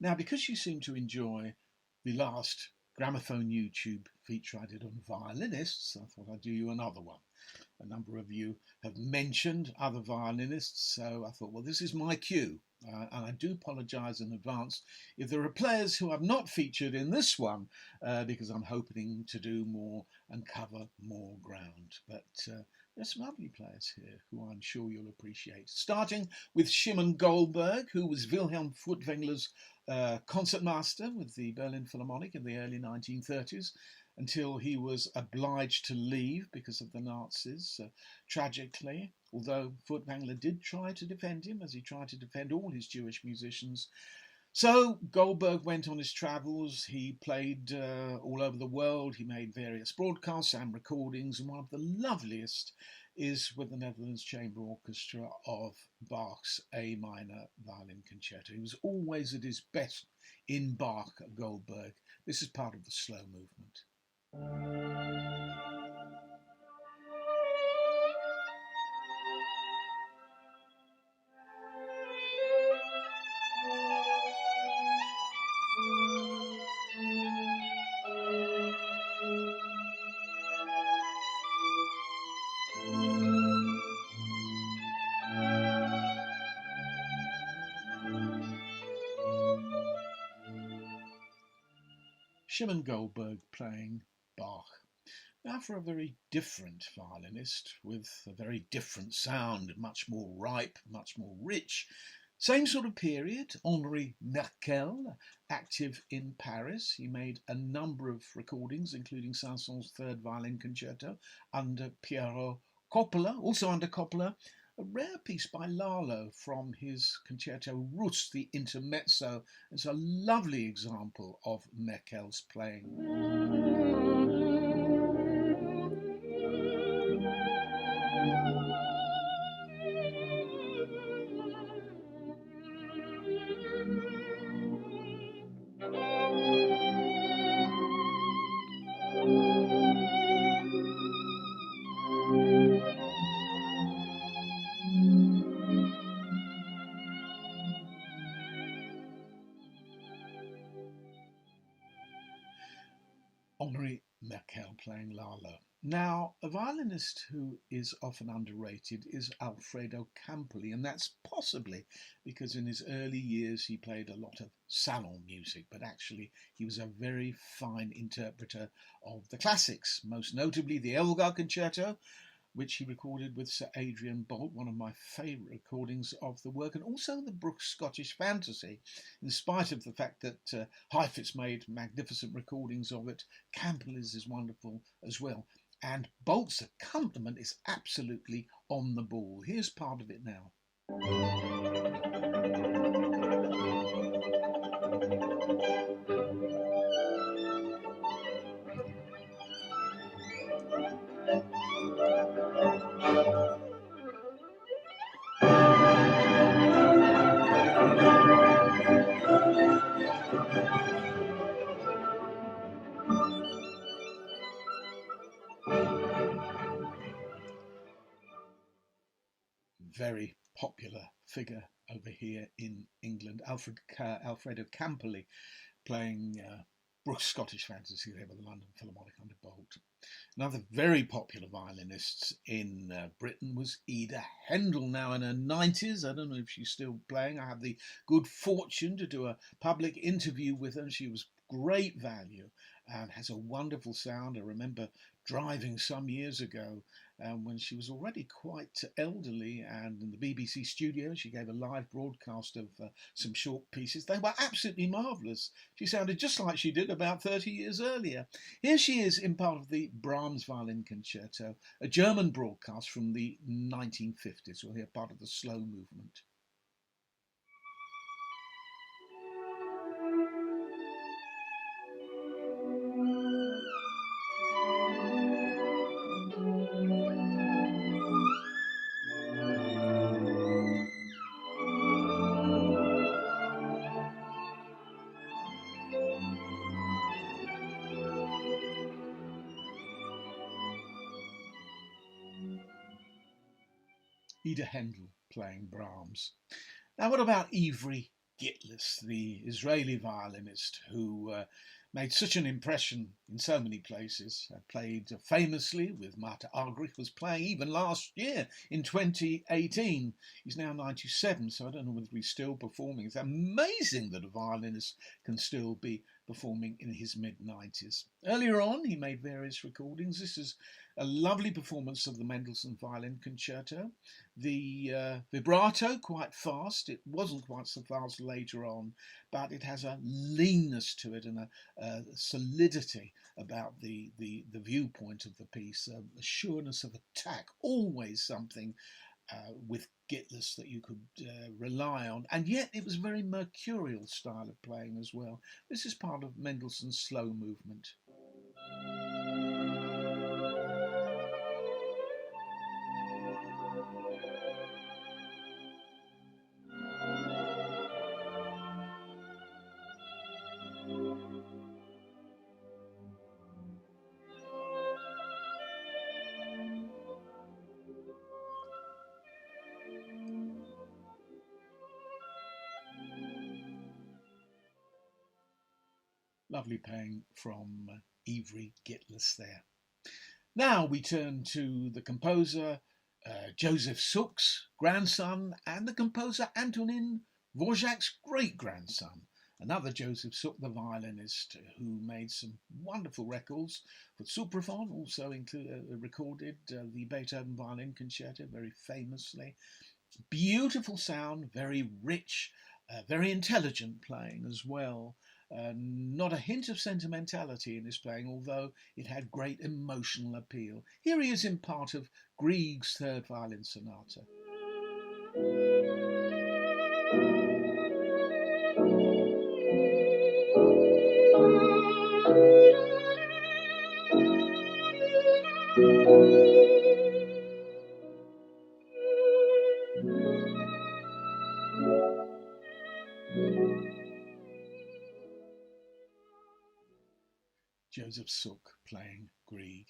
Now, because you seem to enjoy the last gramophone YouTube feature I did on violinists, I thought I'd do you another one. A number of you have mentioned other violinists, so I thought, well, this is my cue. And I do apologise in advance if there are players who I've not featured in this one, because I'm hoping to do more and cover more ground. But there's some lovely players here who I'm sure you'll appreciate. Starting with Szymon Goldberg, who was Wilhelm Furtwängler's concertmaster with the Berlin Philharmonic in the early 1930s, until he was obliged to leave because of the Nazis, tragically, although Furtwängler did try to defend him, as he tried to defend all his Jewish musicians. So Goldberg went on his travels. He played all over the world. He made various broadcasts and recordings, and one of the loveliest is with the Netherlands Chamber Orchestra of Bach's A minor violin concerto. He was always at his best in Bach, Goldberg. This is part of the slow movement. Szymon Goldberg playing Bach. Now for a very different violinist with a very different sound, much more ripe, much more rich. Same sort of period, Henri Merckel, active in Paris. He made a number of recordings, including Saint-Saëns' Third Violin Concerto under Piero Coppola, also under Coppola. A rare piece by Lalo from his concerto Rus, the intermezzo. It's a lovely example of Merkel's playing. Henri Merckel playing Lalo. Now, a violinist who is often underrated is Alfredo Campoli, and that's possibly because in his early years he played a lot of salon music, but actually he was a very fine interpreter of the classics, most notably the Elgar Concerto, which he recorded with Sir Adrian Boult, one of my favourite recordings of the work, and also the Brooks Scottish Fantasy. In spite of the fact that Heifetz made magnificent recordings of it, Campoli's is wonderful as well. And Boult's accompaniment is absolutely on the ball. Here's part of it now. Very popular figure over here in England, Alfredo Campoli playing Brooks Scottish Fantasy there with the London Philharmonic under Boult. Another very popular violinist in Britain was Ida Hendel, now in her 90s. I don't know if she's still playing. I had the good fortune to do a public interview with her. She was great value and has a wonderful sound. I remember driving some years ago when she was already quite elderly, and in the BBC studio she gave a live broadcast of some short pieces. They were absolutely marvellous. She sounded just like she did about 30 years earlier. Here she is in part of the Brahms Violin Concerto, a German broadcast from the 1950s. We'll hear part of the slow movement. Ida Hendel playing Brahms. Now what about Ivry Gitlis, the Israeli violinist who made such an impression in so many places. Played famously with Marta Argerich, was playing even last year in 2018. He's now 97, so I don't know whether he's still performing. It's amazing that a violinist can still be performing in his mid-90s. Earlier on, he made various recordings. This is a lovely performance of the Mendelssohn Violin Concerto. The vibrato quite fast. It wasn't quite so fast later on, but it has a leanness to it and a solidity about the viewpoint of the piece, a sureness of attack, always something with Gitlis that you could rely on, and yet it was a very mercurial style of playing as well. This is part of Mendelssohn's slow movement. Lovely playing from Ivry Gitlis there. Now we turn to the composer Joseph Suk's grandson and the composer Antonin Dvorak's great-grandson. Another Joseph Suk, the violinist, who made some wonderful records for soupraphone, also recorded the Beethoven Violin Concerto very famously. Beautiful sound, very rich, very intelligent playing as well. Not a hint of sentimentality in his playing, although it had great emotional appeal. Here he is in part of Grieg's Third Violin Sonata. Joseph Suk playing Grieg.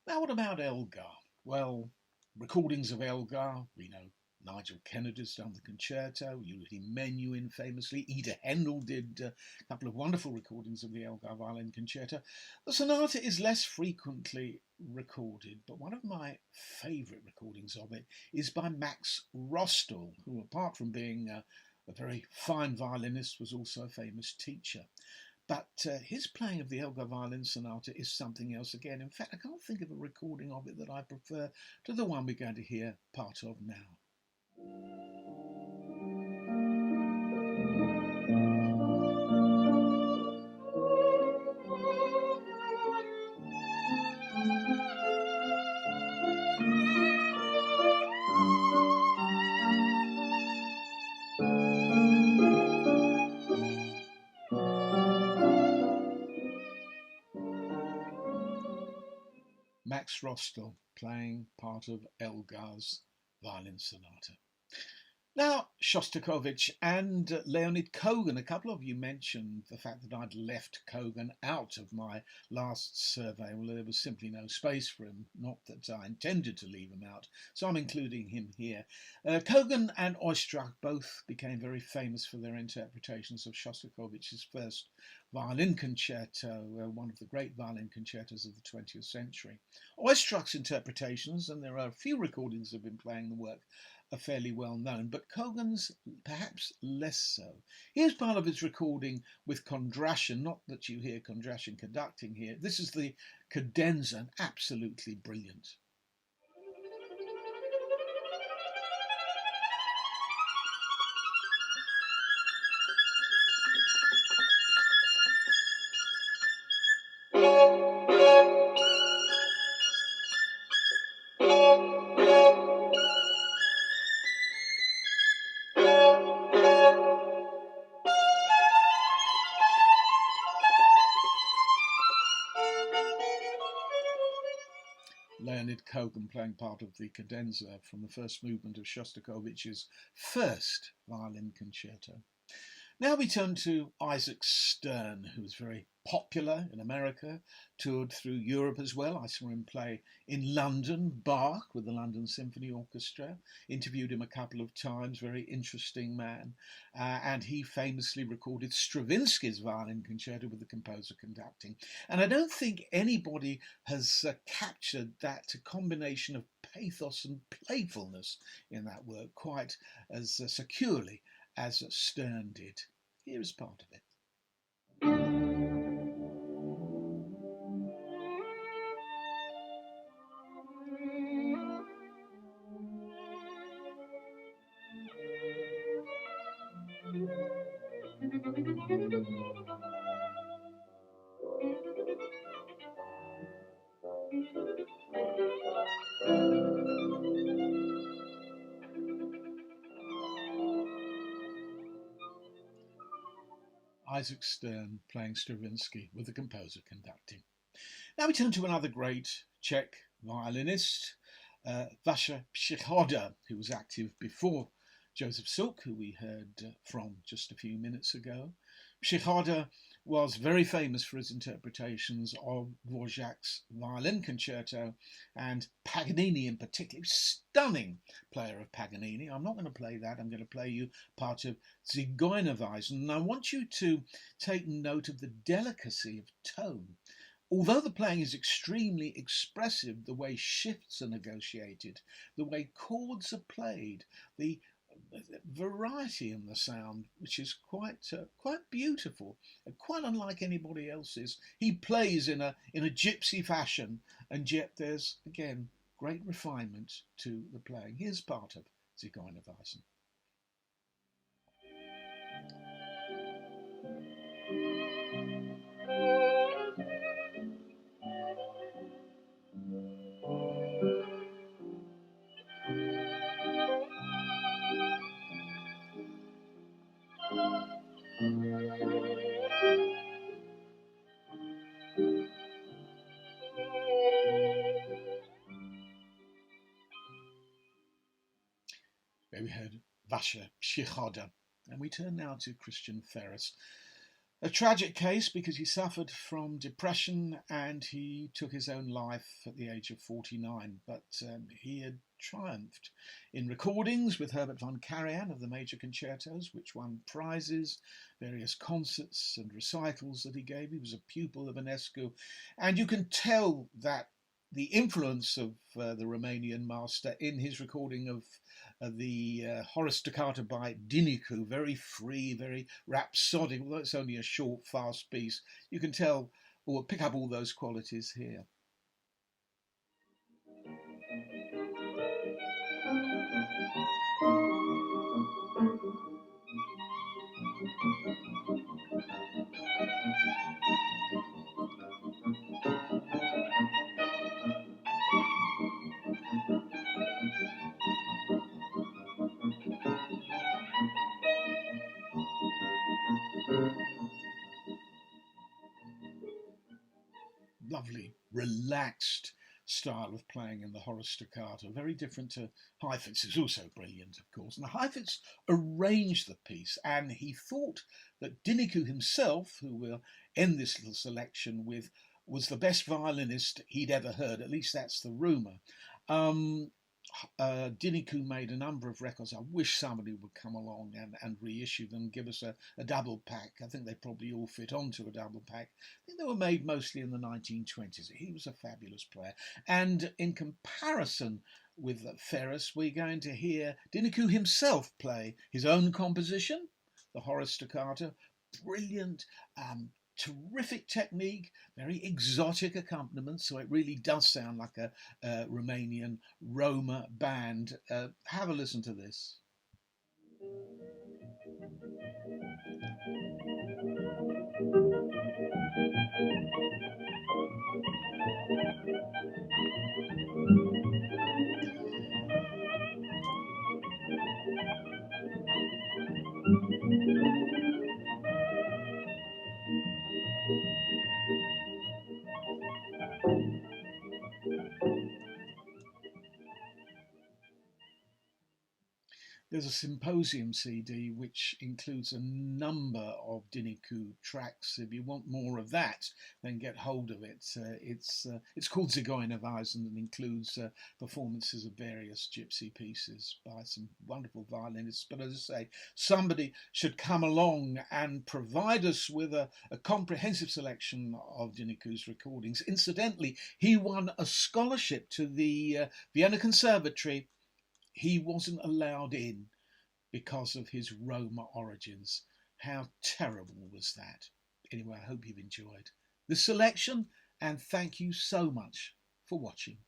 Now what about Elgar? Well, recordings of Elgar, we know Nigel Kennedy's done the concerto, Ulrich Menuhin famously, Ida Hendel did a couple of wonderful recordings of the Elgar Violin Concerto. The sonata is less frequently recorded, but one of my favourite recordings of it is by Max Rostal, who apart from being a very fine violinist was also a famous teacher. But his playing of the Elgar Violin Sonata is something else again. In fact, I can't think of a recording of it that I prefer to the one we're going to hear part of now. Max Rostal playing part of Elgar's Violin Sonata. Now, Shostakovich and Leonid Kogan. A couple of you mentioned the fact that I'd left Kogan out of my last survey. Well, there was simply no space for him, not that I intended to leave him out, so I'm including him here. Kogan and Oistrakh both became very famous for their interpretations of Shostakovich's first violin concerto, one of the great violin concertos of the 20th century. Oistrakh's interpretations, and there are a few recordings of him playing the work, are fairly well known, but Kogan's perhaps less so. Here's part of his recording with Kondrashin, not that you hear Kondrashin conducting here. This is the cadenza, and absolutely brilliant. Leonid Kogan playing part of the cadenza from the first movement of Shostakovich's first violin concerto. Now we turn to Isaac Stern, who was very popular in America, toured through Europe as well. I saw him play in London, Bach with the London Symphony Orchestra, interviewed him a couple of times, very interesting man. And he famously recorded Stravinsky's violin concerto with the composer conducting. And I don't think anybody has captured that combination of pathos and playfulness in that work quite as securely as Stern did. Here is part of it. Isaac Stern playing Stravinsky with the composer conducting. Now we turn to another great Czech violinist, Vaša Příhoda, who was active before Joseph Suk, who we heard from just a few minutes ago. Příhoda was very famous for his interpretations of Dvořák's violin concerto and Paganini in particular. Stunning player of Paganini. I'm not going to play that. I'm going to play you part of Zigeunerweisen. And I want you to take note of the delicacy of tone. Although the playing is extremely expressive, the way shifts are negotiated, the way chords are played, the variety in the sound, which is quite beautiful, quite unlike anybody else's. He plays in a gypsy fashion, and yet there's again great refinement to the playing. Here's part of Zigeunerweisen. There we heard Vaša Příhoda. And we turn now to Christian Ferras. A tragic case because he suffered from depression and he took his own life at the age of 49. But he had triumphed in recordings with Herbert von Karajan of the major concertos, which won prizes, various concerts and recitals that he gave. He was a pupil of Ionescu. And you can tell that the influence of the Romanian master in his recording of the Horace Toccata by Dinicu, very free, very rhapsodic, although it's only a short, fast piece. You can tell or pick up all those qualities here. Lovely, relaxed style of playing in the Horace Toccata, very different to Heifetz, who's also brilliant, of course. And Heifetz arranged the piece, and he thought that Dinicu himself, who we'll end this little selection with, was the best violinist he'd ever heard. At least that's the rumour. Dinicu made a number of records. I wish somebody would come along and reissue them and give us a double pack. I think they probably all fit onto a double pack. I think they were made mostly in the 1920s. He was a fabulous player. And in comparison with Ferras, we're going to hear Dinicu himself play his own composition, the Horace Toccata. Brilliant, terrific technique, very exotic accompaniment, so it really does sound like a Romanian Roma band. Have a listen to this. There's a symposium CD which includes a number of Diniku tracks. If you want more of that, then get hold of it. It's called Zigeunerweisen and includes performances of various gypsy pieces by some wonderful violinists. But as I say, somebody should come along and provide us with a comprehensive selection of Diniku's recordings. Incidentally, he won a scholarship to the Vienna Conservatory. He wasn't allowed in because of his Roma origins. How terrible was that? Anyway, I hope you've enjoyed the selection, and thank you so much for watching.